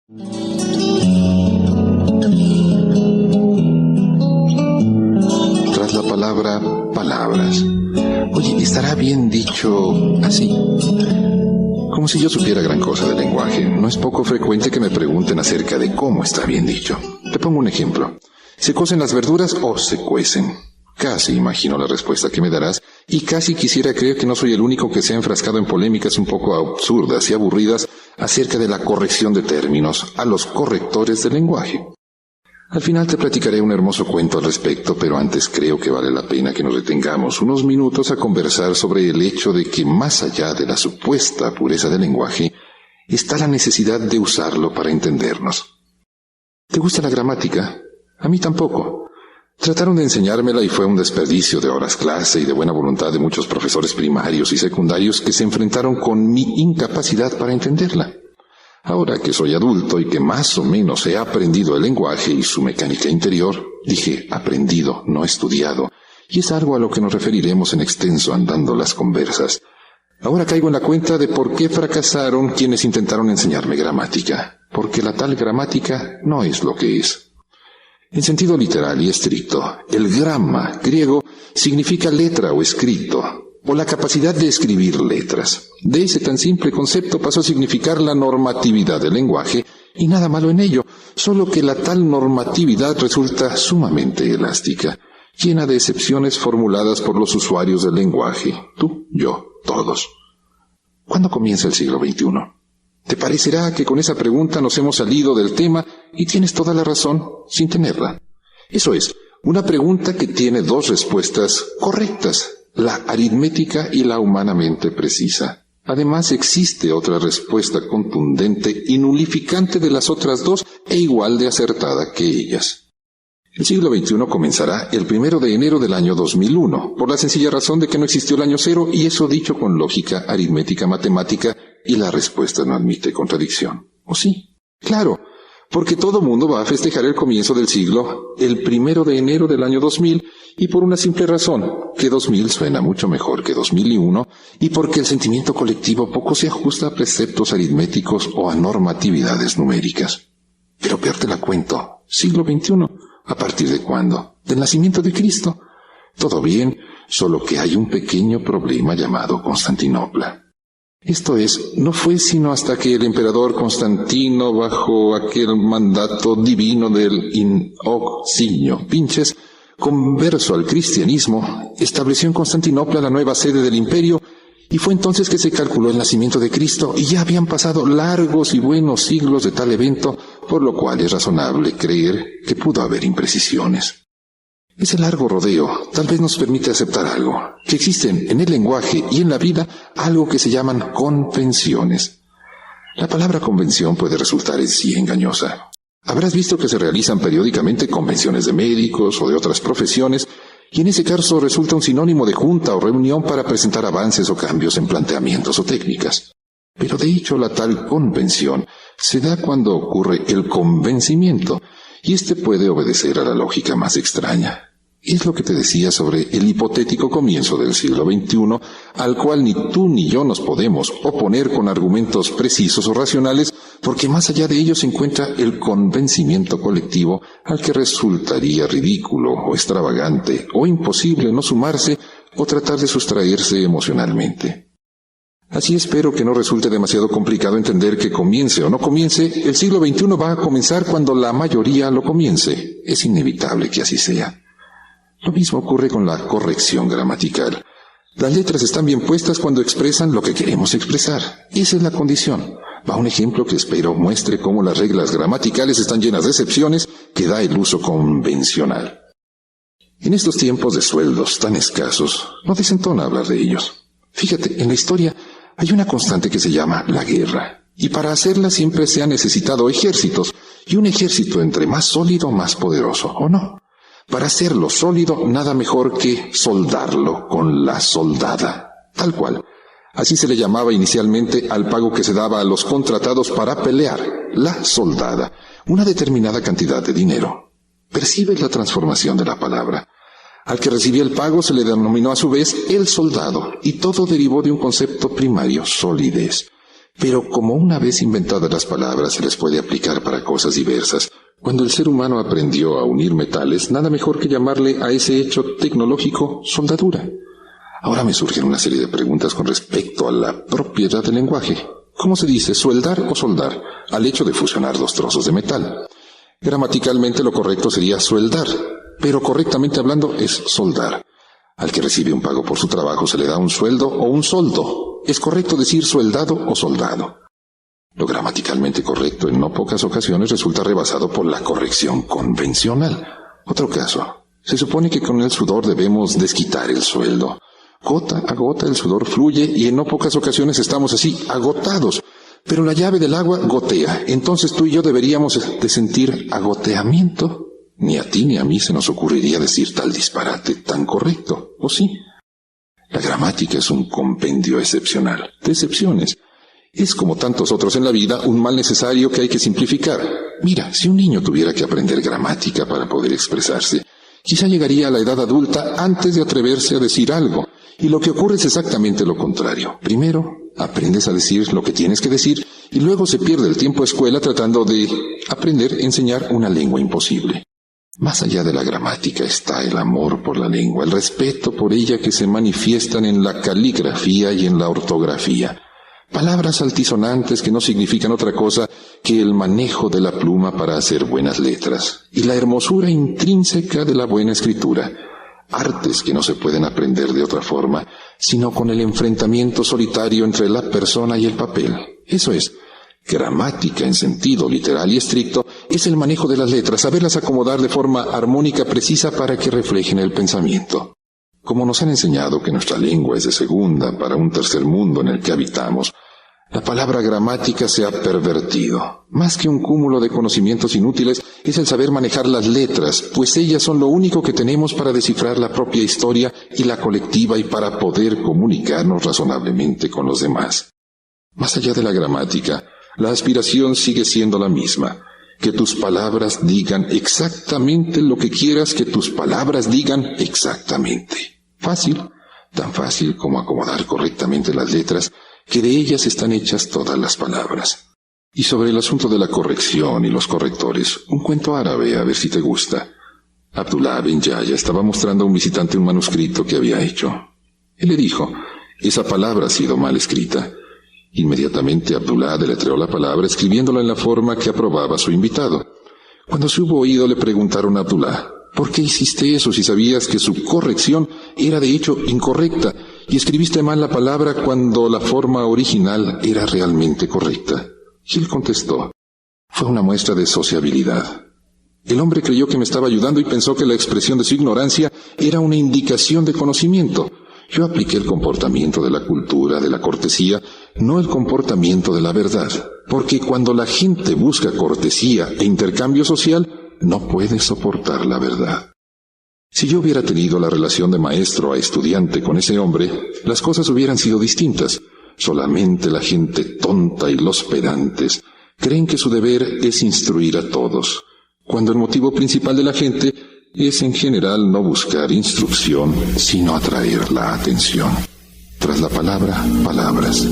Tras la palabra, palabras. Oye, ¿estará bien dicho así? Como si yo supiera gran cosa del lenguaje. No es poco frecuente que me pregunten acerca de cómo está bien dicho. Te pongo un ejemplo. ¿Se cocen las verduras o se cuecen? Casi imagino la respuesta que me darás, y casi quisiera creer que no soy el único que se ha enfrascado en polémicas un poco absurdas y aburridas acerca de la corrección de términos a los correctores del lenguaje. Al final te platicaré un hermoso cuento al respecto, pero antes creo que vale la pena que nos detengamos unos minutos a conversar sobre el hecho de que más allá de la supuesta pureza del lenguaje, está la necesidad de usarlo para entendernos. ¿Te gusta la gramática? A mí tampoco. Trataron de enseñármela y fue un desperdicio de horas clase y de buena voluntad de muchos profesores primarios y secundarios que se enfrentaron con mi incapacidad para entenderla. Ahora que soy adulto y que más o menos he aprendido el lenguaje y su mecánica interior, dije aprendido, no estudiado, y es algo a lo que nos referiremos en extenso andando las conversas. Ahora caigo en la cuenta de por qué fracasaron quienes intentaron enseñarme gramática, porque la tal gramática no es lo que es. En sentido literal y estricto, el gramma griego significa letra o escrito, o la capacidad de escribir letras. De ese tan simple concepto pasó a significar la normatividad del lenguaje, y nada malo en ello, solo que la tal normatividad resulta sumamente elástica, llena de excepciones formuladas por los usuarios del lenguaje, tú, yo, todos. ¿Cuándo comienza el siglo XXI? Te parecerá que con esa pregunta nos hemos salido del tema y tienes toda la razón sin tenerla. Eso es, una pregunta que tiene dos respuestas correctas, la aritmética y la humanamente precisa. Además existe otra respuesta contundente y nulificante de las otras dos e igual de acertada que ellas. El siglo XXI comenzará el 1 de enero del año 2001, por la sencilla razón de que no existió el año cero, y eso dicho con lógica aritmética matemática, y la respuesta no admite contradicción. ¿O sí? Claro, porque todo mundo va a festejar el comienzo del siglo el 1 de enero del año 2000, y por una simple razón, que 2000 suena mucho mejor que 2001, y porque el sentimiento colectivo poco se ajusta a preceptos aritméticos o a normatividades numéricas. Pero peor te la cuento, siglo XXI. ¿A partir de cuándo? ¿Del nacimiento de Cristo? Todo bien, solo que hay un pequeño problema llamado Constantinopla. Esto es, no fue sino hasta que el emperador Constantino, bajo aquel mandato divino del in hoc signo vinces, converso al cristianismo, estableció en Constantinopla la nueva sede del imperio, y fue entonces que se calculó el nacimiento de Cristo, y ya habían pasado largos y buenos siglos de tal evento, por lo cual es razonable creer que pudo haber imprecisiones. Ese largo rodeo tal vez nos permite aceptar algo, que existen en el lenguaje y en la vida algo que se llaman convenciones. La palabra convención puede resultar en sí engañosa. Habrás visto que se realizan periódicamente convenciones de médicos o de otras profesiones, y en ese caso resulta un sinónimo de junta o reunión para presentar avances o cambios en planteamientos o técnicas. Pero de hecho la tal convención se da cuando ocurre el convencimiento, y este puede obedecer a la lógica más extraña. Es lo que te decía sobre el hipotético comienzo del siglo XXI, al cual ni tú ni yo nos podemos oponer con argumentos precisos o racionales, porque más allá de ello se encuentra el convencimiento colectivo, al que resultaría ridículo o extravagante o imposible no sumarse o tratar de sustraerse emocionalmente. Así espero que no resulte demasiado complicado entender que comience o no comience, el siglo XXI va a comenzar cuando la mayoría lo comience. Es inevitable que así sea. Lo mismo ocurre con la corrección gramatical. Las letras están bien puestas cuando expresan lo que queremos expresar. Esa es la condición. Va un ejemplo que espero muestre cómo las reglas gramaticales están llenas de excepciones que da el uso convencional. En estos tiempos de sueldos tan escasos, no desentona hablar de ellos. Fíjate, en la historia hay una constante que se llama la guerra, y para hacerla siempre se han necesitado ejércitos, y un ejército entre más sólido, más poderoso, ¿o no? Para hacerlo sólido, nada mejor que soldarlo con la soldada, tal cual. Así se le llamaba inicialmente al pago que se daba a los contratados para pelear, la soldada, una determinada cantidad de dinero. ¿Percibes la transformación de la palabra? Al que recibía el pago se le denominó a su vez el soldado, y todo derivó de un concepto primario, solidez. Pero como una vez inventadas las palabras se les puede aplicar para cosas diversas, cuando el ser humano aprendió a unir metales, nada mejor que llamarle a ese hecho tecnológico soldadura. Ahora me surgen una serie de preguntas con respecto a la propiedad del lenguaje. ¿Cómo se dice soldar o soldar al hecho de fusionar dos trozos de metal? Gramaticalmente lo correcto sería soldar, pero correctamente hablando es soldar. Al que recibe un pago por su trabajo se le da un sueldo o un soldo. Es correcto decir soldado o soldado. Lo gramaticalmente correcto en no pocas ocasiones resulta rebasado por la corrección convencional. Otro caso. Se supone que con el sudor debemos desquitar el sueldo. Gota a gota el sudor fluye y en no pocas ocasiones estamos así, agotados. Pero la llave del agua gotea. Entonces tú y yo deberíamos de sentir agoteamiento. Ni a ti ni a mí se nos ocurriría decir tal disparate tan correcto, ¿o sí? La gramática es un compendio excepcional, de excepciones. Es como tantos otros en la vida, un mal necesario que hay que simplificar. Mira, si un niño tuviera que aprender gramática para poder expresarse, quizá llegaría a la edad adulta antes de atreverse a decir algo. Y lo que ocurre es exactamente lo contrario. Primero, aprendes a decir lo que tienes que decir, y luego se pierde el tiempo a escuela tratando de aprender a enseñar una lengua imposible. Más allá de la gramática está el amor por la lengua, el respeto por ella que se manifiestan en la caligrafía y en la ortografía. Palabras altisonantes que no significan otra cosa que el manejo de la pluma para hacer buenas letras, y la hermosura intrínseca de la buena escritura. Artes que no se pueden aprender de otra forma, sino con el enfrentamiento solitario entre la persona y el papel. Eso es. Gramática en sentido literal y estricto es el manejo de las letras, saberlas acomodar de forma armónica precisa para que reflejen el pensamiento. Como nos han enseñado que nuestra lengua es de segunda para un tercer mundo en el que habitamos, la palabra gramática se ha pervertido. Más que un cúmulo de conocimientos inútiles, es el saber manejar las letras, pues ellas son lo único que tenemos para descifrar la propia historia y la colectiva y para poder comunicarnos razonablemente con los demás. Más allá de la gramática, la aspiración sigue siendo la misma, que tus palabras digan exactamente lo que quieras que tus palabras digan exactamente. Fácil, tan fácil como acomodar correctamente las letras, que de ellas están hechas todas las palabras. Y sobre el asunto de la corrección y los correctores, un cuento árabe, a ver si te gusta. Abdullah bin Yahya estaba mostrando a un visitante un manuscrito que había hecho. Él le dijo, esa palabra ha sido mal escrita. Inmediatamente Abdullah deletreó la palabra escribiéndola en la forma que aprobaba su invitado. Cuando se hubo oído le preguntaron a Abdullah, ¿por qué hiciste eso si sabías que su corrección era de hecho incorrecta y escribiste mal la palabra cuando la forma original era realmente correcta? Y él contestó, fue una muestra de sociabilidad. El hombre creyó que me estaba ayudando y pensó que la expresión de su ignorancia era una indicación de conocimiento. Yo apliqué el comportamiento de la cultura, de la cortesía, no el comportamiento de la verdad, porque cuando la gente busca cortesía e intercambio social, no puede soportar la verdad. Si yo hubiera tenido la relación de maestro a estudiante con ese hombre, las cosas hubieran sido distintas. Solamente la gente tonta y los pedantes creen que su deber es instruir a todos, cuando el motivo principal de la gente es en general no buscar instrucción, sino atraer la atención. Tras la palabra, palabras.